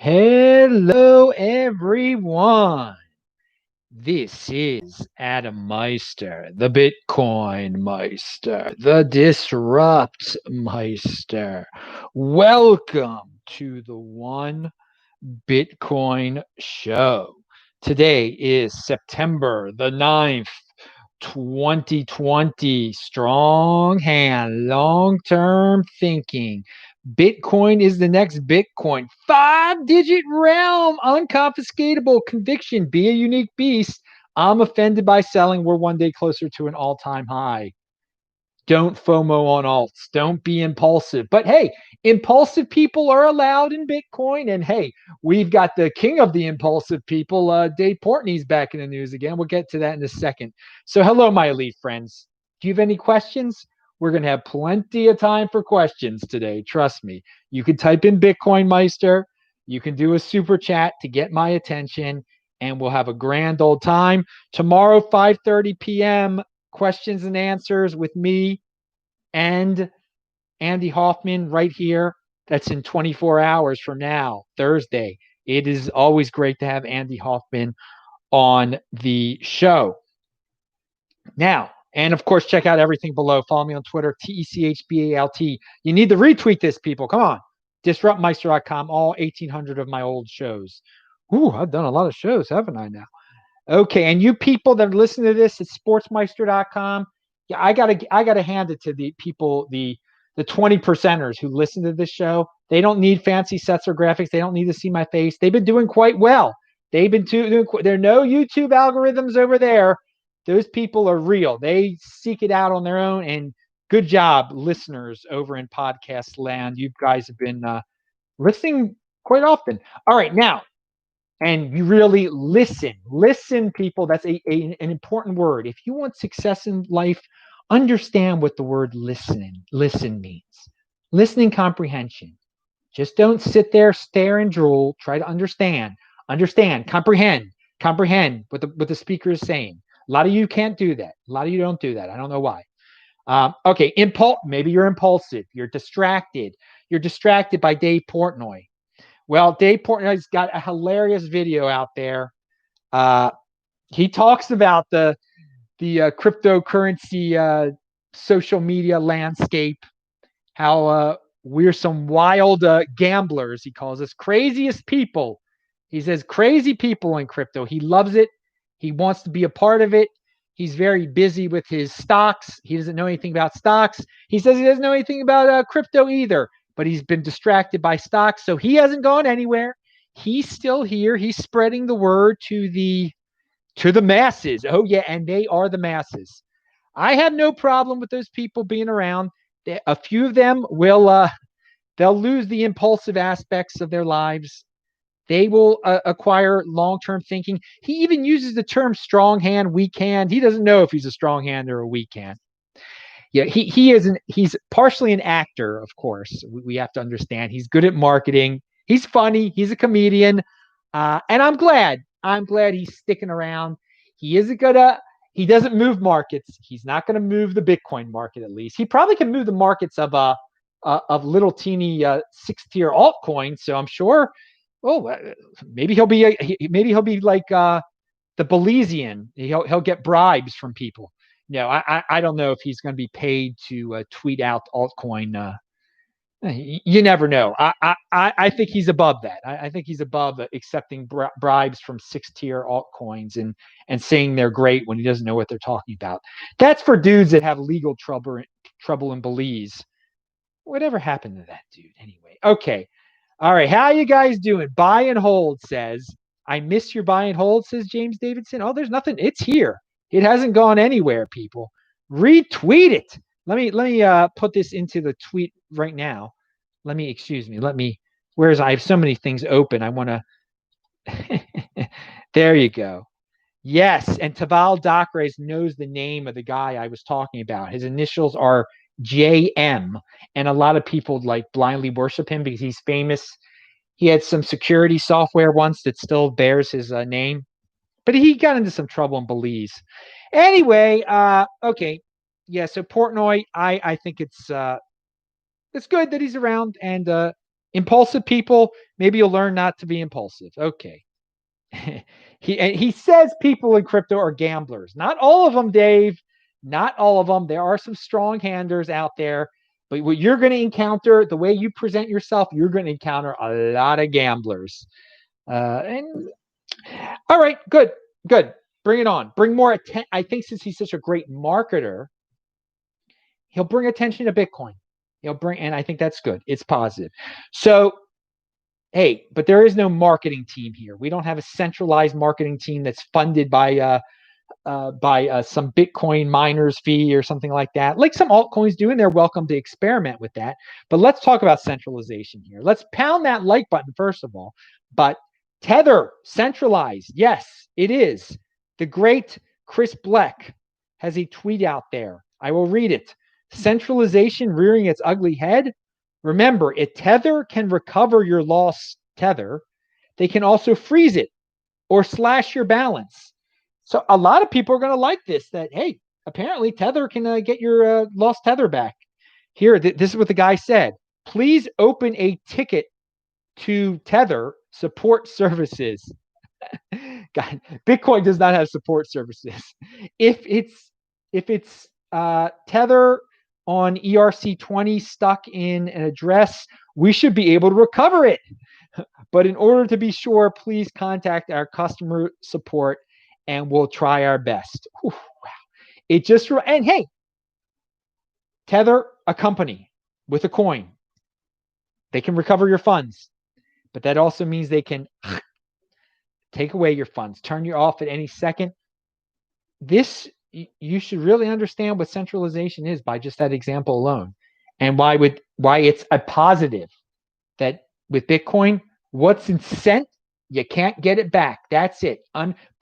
Hello, everyone. This is Adam Meister, the Bitcoin Meister, the Disrupt Meister. Welcome to the One Bitcoin Show. Today is September the 9th, 2020. Strong hand, long term thinking. Bitcoin is the next Bitcoin. 5-digit realm, unconfiscatable conviction. Be a unique beast. I'm offended by selling. We're one day closer to an all time high. Don't FOMO on alts. Don't be impulsive. But hey, impulsive people are allowed in Bitcoin. And hey, we've got the king of the impulsive people, Dave Portnoy's back in the news again. We'll get to that in a second. So, hello, my elite friends. Do you have any questions? We're going to have plenty of time for questions today. Trust me. You can type in Bitcoin Meister. You can do a super chat to get my attention, and we'll have a grand old time. Tomorrow, 5:30 p.m., questions and answers with me and Andy Hoffman right here. That's in 24 hours from now, Thursday. It is always great to have Andy Hoffman on the show. Now, and of course, check out everything below. Follow me on Twitter, TECHBALT. You need to retweet this, people. Come on. DisruptMeister.com, all 1,800 of my old shows. Ooh, I've done a lot of shows, haven't I now? Okay, and you people that listen to this at sportsmeister.com, yeah, I gotta hand it to the people, the 20 percenters who listen to this show. They don't need fancy sets or graphics. They don't need to see my face. They've been doing quite well. They've been doing. There are no YouTube algorithms over there. Those people are real. They seek it out on their own. And good job, listeners over in podcast land. You guys have been listening quite often. All right, now and you really listen, people. That's an important word. If you want success in life, understand what the word listen means. Listening comprehension. Just don't sit there, stare and drool. Try to understand, comprehend what the speaker is saying. A lot of you can't do that. A lot of you don't do that. I don't know why. Okay, maybe you're impulsive. You're distracted. You're distracted by Dave Portnoy. Well, Dave Portnoy's got a hilarious video out there. He talks about the cryptocurrency social media landscape, how we're some wild gamblers, he calls us, craziest people. He says crazy people in crypto. He loves it. He wants to be a part of it. He's very busy with his stocks. He doesn't know anything about stocks. He says he doesn't know anything about crypto either, but he's been distracted by stocks, so he hasn't gone anywhere. He's still here. He's spreading the word to the masses. Oh yeah, and they are the masses. I have no problem with those people being around. A few of them will they'll lose the impulsive aspects of their lives. They will acquire long-term thinking. He even uses the term strong hand, weak hand. He doesn't know if he's a strong hand or a weak hand. Yeah, he's partially an actor, of course. We have to understand. He's good at marketing. He's funny. He's a comedian. And I'm glad. He's sticking around. He isn't gonna he doesn't move markets. He's not gonna move the Bitcoin market, at least. He probably can move the markets of little teeny 6-tier altcoins. So I'm sure. Oh, maybe he'll be like the Belizean. He'll get bribes from people. No, I don't know if he's going to be paid to tweet out altcoin. You never know. I think he's above that. I think he's above accepting bribes from 6-tier altcoins and saying they're great when he doesn't know what they're talking about. That's for dudes that have legal trouble in Belize. Whatever happened to that dude anyway? Okay. All right. How you guys doing? Buy and hold says, I miss your buy and hold, says James Davidson. Oh, there's nothing. It's here. It hasn't gone anywhere, people. Retweet it. Let me put this into the tweet right now. Whereas I have so many things open, I want to. There you go. Yes, and Taval Docrace knows the name of the guy I was talking about. His initials are JM, and a lot of people like blindly worship him because he's famous. He had some security software once that still bears his name, but he got into some trouble in Belize. Anyway, okay, yeah. So Portnoy, I think it's good that he's around, and Impulsive people, maybe you'll learn not to be impulsive. Okay. he says people in crypto are gamblers. Not all of them, Dave. Not all of them. There are some strong handers out there. But what you're going to encounter, the way you present yourself, you're going to encounter a lot of gamblers. And all right, good. Bring it on. Bring more attention. I think since he's such a great marketer, he'll bring attention to Bitcoin. And I think that's good. It's positive. So, hey, but there is no marketing team here. We don't have a centralized marketing team that's funded by some Bitcoin miners fee or something like that, like some altcoins do, and they're welcome to experiment with that. But let's talk about centralization here. Let's pound that like button first of all. But Tether, centralized. Yes, it is. The great Chris Bleck has a tweet out there. I will read it. Centralization rearing its ugly head. Remember, if Tether can recover your lost Tether, they can also freeze it or slash your balance. So a lot of people are going to like this, that, hey, apparently Tether can get your lost Tether back. Here, this is what the guy said. Please open a ticket to Tether support services. God, Bitcoin does not have support services. If it's Tether on ERC20 stuck in an address, we should be able to recover it. But in order to be sure, please contact our customer support and we'll try our best. Whew, wow. It just, and hey, Tether, a company with a coin, they can recover your funds, but that also means they can take away your funds, turn you off at any second. This, you should really understand what centralization is by just that example alone, and why it's a positive that with Bitcoin, what's sent, you can't get it back. That's it.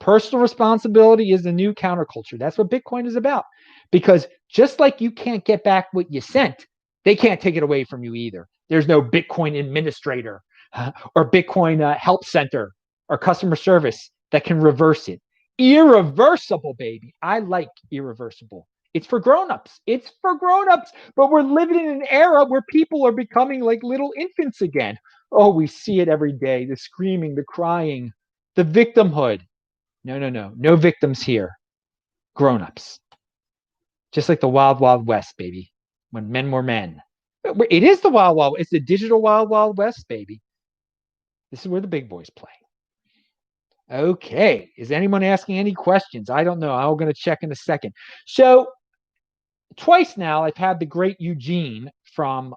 Personal responsibility is the new counterculture. That's what Bitcoin is about. Because just like you can't get back what you sent, they can't take it away from you either. There's no Bitcoin administrator or Bitcoin help center or customer service that can reverse it. Irreversible, baby. I like irreversible. It's for grown-ups. But we're living in an era where people are becoming like little infants again. Oh, we see it every day. The screaming, the crying, the victimhood. No victims here. Grown-ups. Just like the Wild Wild West, baby. When men were men. It is the Wild Wild. It's the digital Wild Wild West, baby. This is where the big boys play. Okay. Is anyone asking any questions? I don't know. I'm going to check in a second. So twice now, I've had the great Eugene from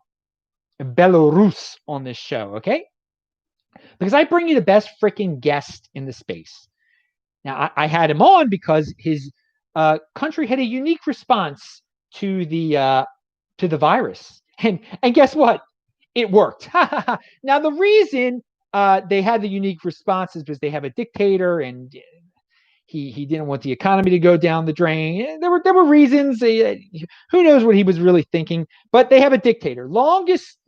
Belarus on this show, okay? Because I bring you the best freaking guest in the space. Now, I had him on because his country had a unique response to the virus. And guess what? It worked. Now, the reason they had the unique response is because they have a dictator and he didn't want the economy to go down the drain. There were reasons. Who knows what he was really thinking? But they have a dictator, longest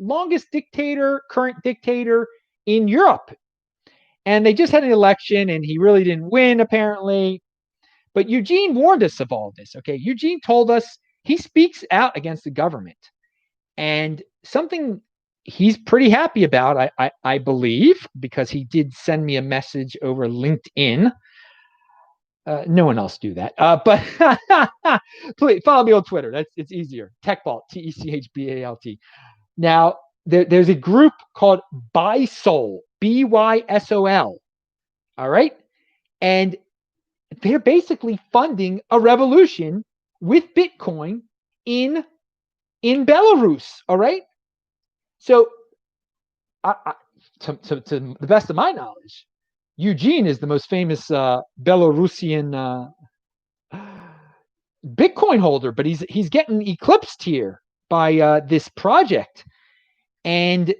dictator, current dictator in Europe, and they just had an election, and he really didn't win apparently. But Eugene warned us of all this. Okay, Eugene told us he speaks out against the government, and something he's pretty happy about, I believe, because he did send me a message over LinkedIn. No one else do that. But please follow me on Twitter. It's easier. Techbalt, TECHBALT. Now, there's a group called Bysol, BYSOL. All right. And they're basically funding a revolution with Bitcoin in Belarus. All right. So, to the best of my knowledge, Eugene is the most famous Belarusian Bitcoin holder, but he's getting eclipsed here by this project, and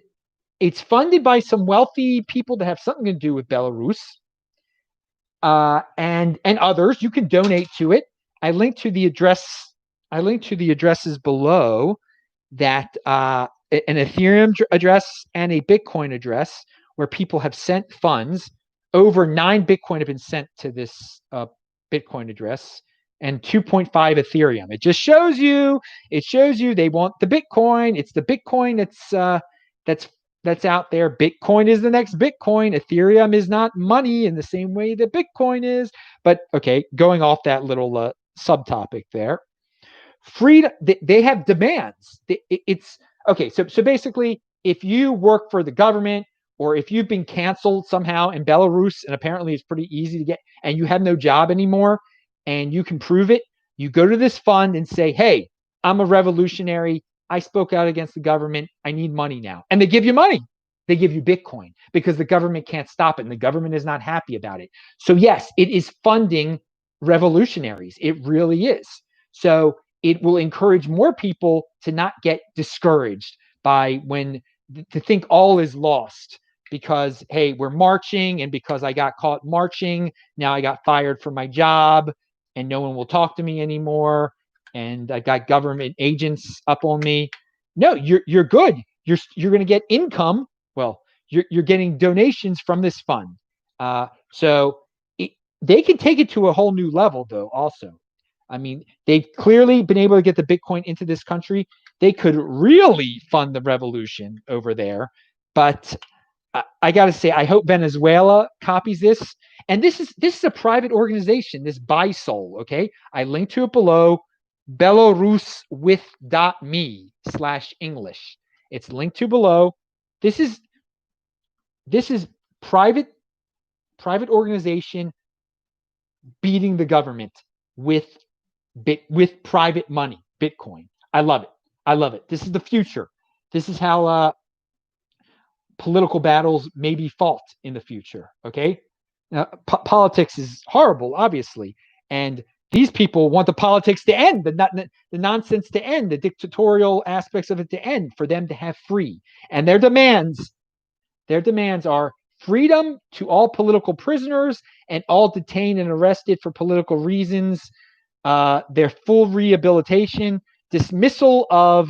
it's funded by some wealthy people that have something to do with Belarus, and others. You can donate to it. I linked to the addresses below that an Ethereum address and a Bitcoin address where people have sent funds. Over 9 Bitcoin have been sent to this Bitcoin address and 2.5 Ethereum. It just shows you. They want the Bitcoin. It's the Bitcoin that's that's out there. Bitcoin is the next Bitcoin. Ethereum is not money in the same way that Bitcoin is. But okay, going off that little subtopic there, freedom. They have demands. It's okay. So basically, if you work for the government or if you've been canceled somehow in Belarus, and apparently it's pretty easy to get, and you have no job anymore, and you can prove it, you go to this fund and say, "Hey, I'm a revolutionary. I spoke out against the government. I need money now," and they give you money. They give you Bitcoin because the government can't stop it, and the government is not happy about it. So yes, it is funding revolutionaries. It really is. So it will encourage more people to not get discouraged by when to think all is lost because hey, we're marching, and because I got caught marching, now I got fired from my job and no one will talk to me anymore, and I got government agents up on me. No, you're good. You're going to get income. Well, you're getting donations from this fund. So they can take it to a whole new level, though. Also, I mean, they've clearly been able to get the Bitcoin into this country. They could really fund the revolution over there. But I got to say, I hope Venezuela copies this. And this is a private organization, this BySol. Okay, I linked to it below. belaruswith.me/English. It's linked to below. This is private organization beating the government with private money, Bitcoin. I love it. I love it. This is the future. This is how political battles may be fought in the future. Okay, now, politics is horrible, obviously, and these people want the politics to end, the nonsense to end, the dictatorial aspects of it to end, for them to have free. And their demands are freedom to all political prisoners and all detained and arrested for political reasons, their full rehabilitation, dismissal of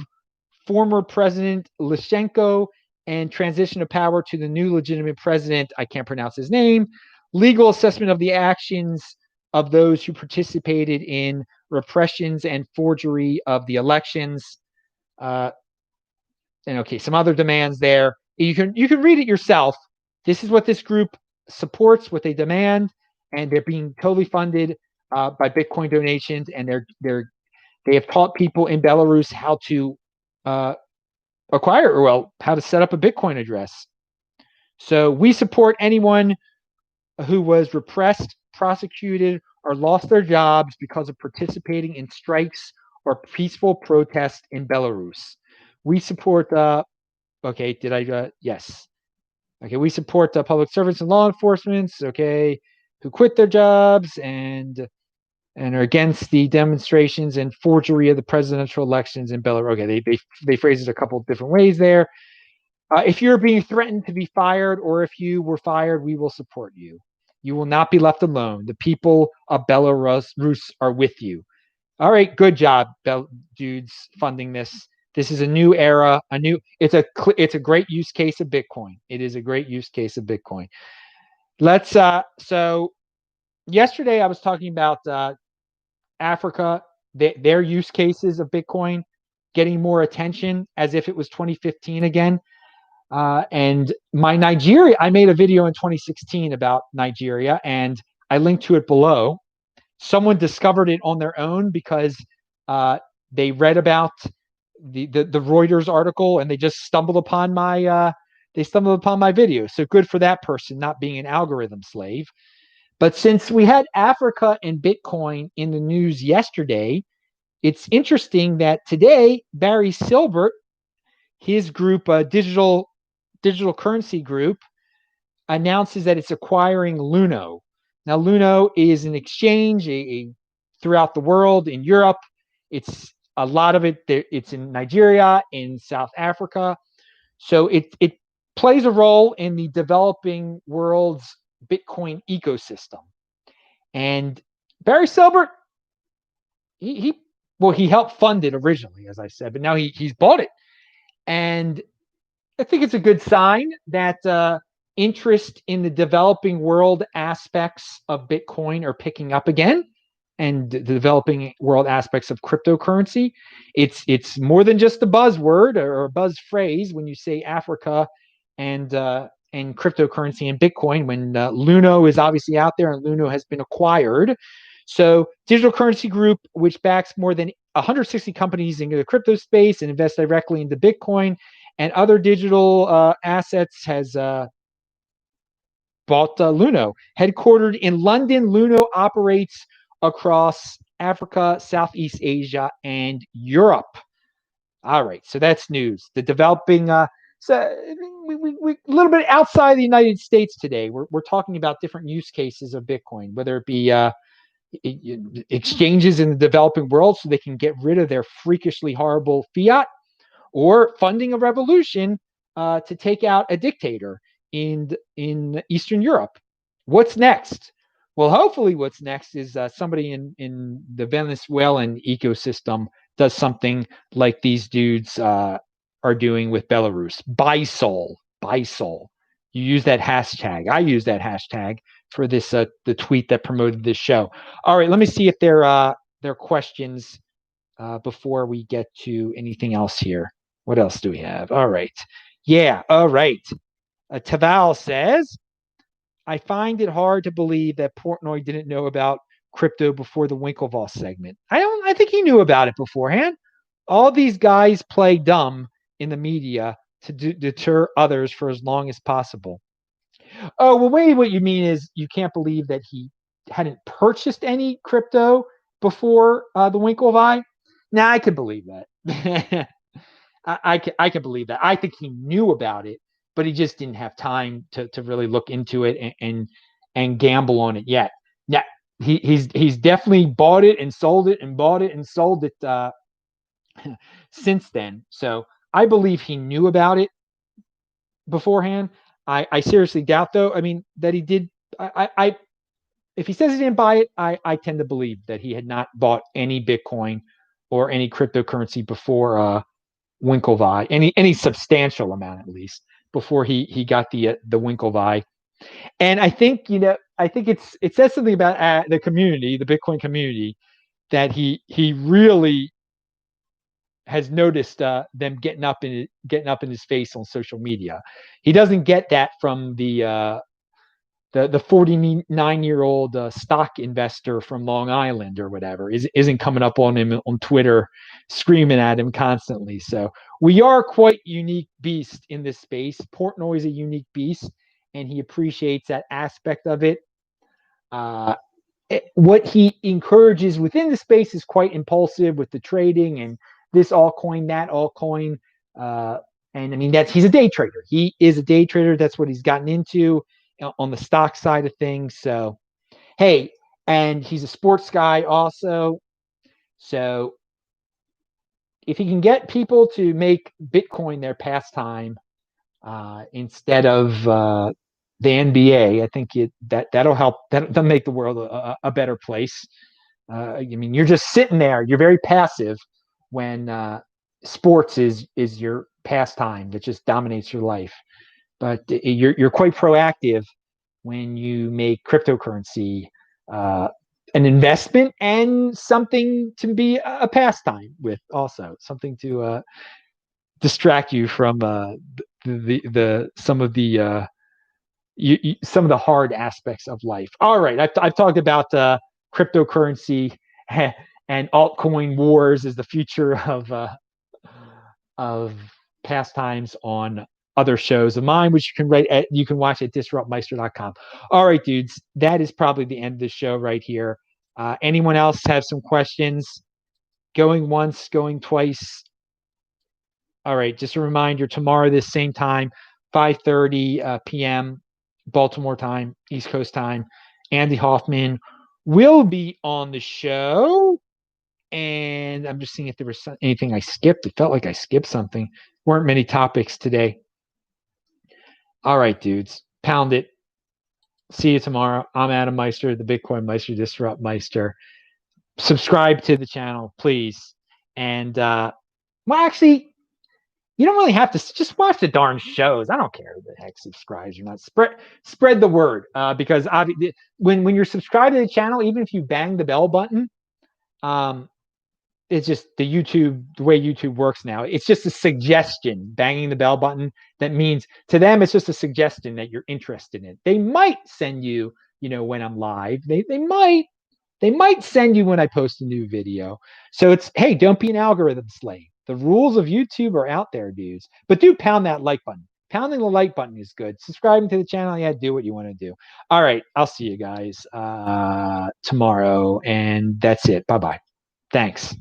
former President Lukashenko, and transition of power to the new legitimate president. I can't pronounce his name. Legal assessment of the actions of those who participated in repressions and forgery of the elections. And okay, some other demands there. You can read it yourself. This is what this group supports, what they demand, and they're being totally funded by Bitcoin donations, and they have taught people in Belarus how to acquire, or well, how to set up a Bitcoin address. So we support anyone who was repressed, prosecuted, or lost their jobs because of participating in strikes or peaceful protest in Belarus. We support okay, did I yes. Okay, we support public servants and law enforcement, okay, who quit their jobs and are against the demonstrations and forgery of the presidential elections in Belarus. Okay, they phrase it a couple of different ways there. If you're being threatened to be fired, or if you were fired, we will support you. You will not be left alone. The people of Belarus are with you. All right, good job, dudes, funding this. This is a new era. It's a great use case of Bitcoin. It is a great use case of Bitcoin. Let's so yesterday I was talking about Africa, their use cases of Bitcoin getting more attention as if it was 2015 again. And I made a video in 2016 about Nigeria, and I linked to it below. Someone discovered it on their own because they read about the Reuters article, and they just stumbled upon my video. So good for that person, not being an algorithm slave. But since we had Africa and Bitcoin in the news yesterday, it's interesting that today Barry Silbert, his group, digital currency group, announces that it's acquiring Luno. Now, Luno is an exchange throughout the world. In Europe, it's a lot of it. It's in Nigeria, in South Africa. So it plays a role in the developing world's Bitcoin ecosystem. And Barry Silbert, he helped fund it originally, as I said, but now he's bought it. And I think it's a good sign that interest in the developing world aspects of Bitcoin are picking up again, and the developing world aspects of cryptocurrency. It's more than just a buzzword or a buzz phrase when you say Africa and cryptocurrency and Bitcoin when Luno is obviously out there and Luno has been acquired. So Digital Currency Group, which backs more than 160 companies in the crypto space and invests directly into Bitcoin and other digital assets, has bought Luno. Headquartered in London, Luno operates across Africa, Southeast Asia, and Europe. All right, so that's news. The developing, so we a little bit outside the United States today. We're talking about different use cases of Bitcoin, whether it be exchanges in the developing world so they can get rid of their freakishly horrible fiat, or funding a revolution to take out a dictator in Eastern Europe. What's next? Well, hopefully, what's next is somebody in the Venezuelan ecosystem does something like these dudes are doing with Belarus. Buy Sol, buy Sol. You use that hashtag. I use that hashtag for this the tweet that promoted this show. All right, let me see if there are questions before we get to anything else here. What else do we have? All right. Yeah, all right. Taval says, I find it hard to believe that Portnoy didn't know about crypto before the Winklevoss segment. I think he knew about it beforehand. All these guys play dumb in the media to deter others for as long as possible. Oh, well, maybe what you mean is you can't believe that he hadn't purchased any crypto before the Winklevi. Now, I can believe that. I can believe that. I think he knew about it, but he just didn't have time to really look into it and gamble on it yet. Now, he's definitely bought it and sold it and bought it and sold it since then. So I believe he knew about it beforehand. I seriously doubt, though. I mean, that he did. I if he says he didn't buy it, I tend to believe that he had not bought any Bitcoin or any cryptocurrency before Winklevi, any substantial amount at least, before he got the Winklevi. And I think I think it says something about the community, the Bitcoin community, that he really has noticed them getting up in his face on social media. He doesn't get that from the 49-year-old stock investor from Long Island or whatever isn't coming up on him on Twitter, screaming at him constantly. So we are quite unique beast in this space. Portnoy is a unique beast, and he appreciates that aspect of it. What he encourages within the space is quite impulsive with the trading and this altcoin, that altcoin. And I mean, he's a day trader. He is a day trader. That's what he's gotten into on the stock side of things. So, hey, and he's a sports guy also. So if he can get people to make Bitcoin their pastime instead of the NBA, I think that'll help. That'll make the world a better place. I mean, you're just sitting there. You're very passive when sports is your pastime that just dominates your life. But you're quite proactive when you make cryptocurrency an investment and something to be a pastime with, also something to distract you from the some of the some of the hard aspects of life. All right, I've talked about cryptocurrency and altcoin wars as the future of pastimes on other shows of mine, which you can watch at disruptmeister.com. All right, dudes, that is probably the end of the show right here. Anyone else have some questions? Going once, going twice. All right, just a reminder, tomorrow this same time, 5:30 p.m. Baltimore time, East Coast time, Andy Hoffman will be on the show. And I'm just seeing if there was anything I skipped. It felt like I skipped something. Weren't many topics today. All right, dudes, pound it. See you tomorrow. I'm Adam Meister, the BitcoinMeister, Disrupt Meister. Subscribe to the channel, please. And well, actually, you don't really have to just watch the darn shows. I don't care who the heck subscribes or not. Spread the word because when you're subscribed to the channel, even if you bang the bell button, it's just the way YouTube works now. It's just a suggestion, banging the bell button. That means to them, it's just a suggestion that you're interested in it. They might send you, when I'm live. They might send you when I post a new video. So it's, hey, don't be an algorithm slave. The rules of YouTube are out there, dudes. But do pound that like button. Pounding the like button is good. Subscribing to the channel, yeah, do what you want to do. All right, I'll see you guys tomorrow, and that's it. Bye bye. Thanks.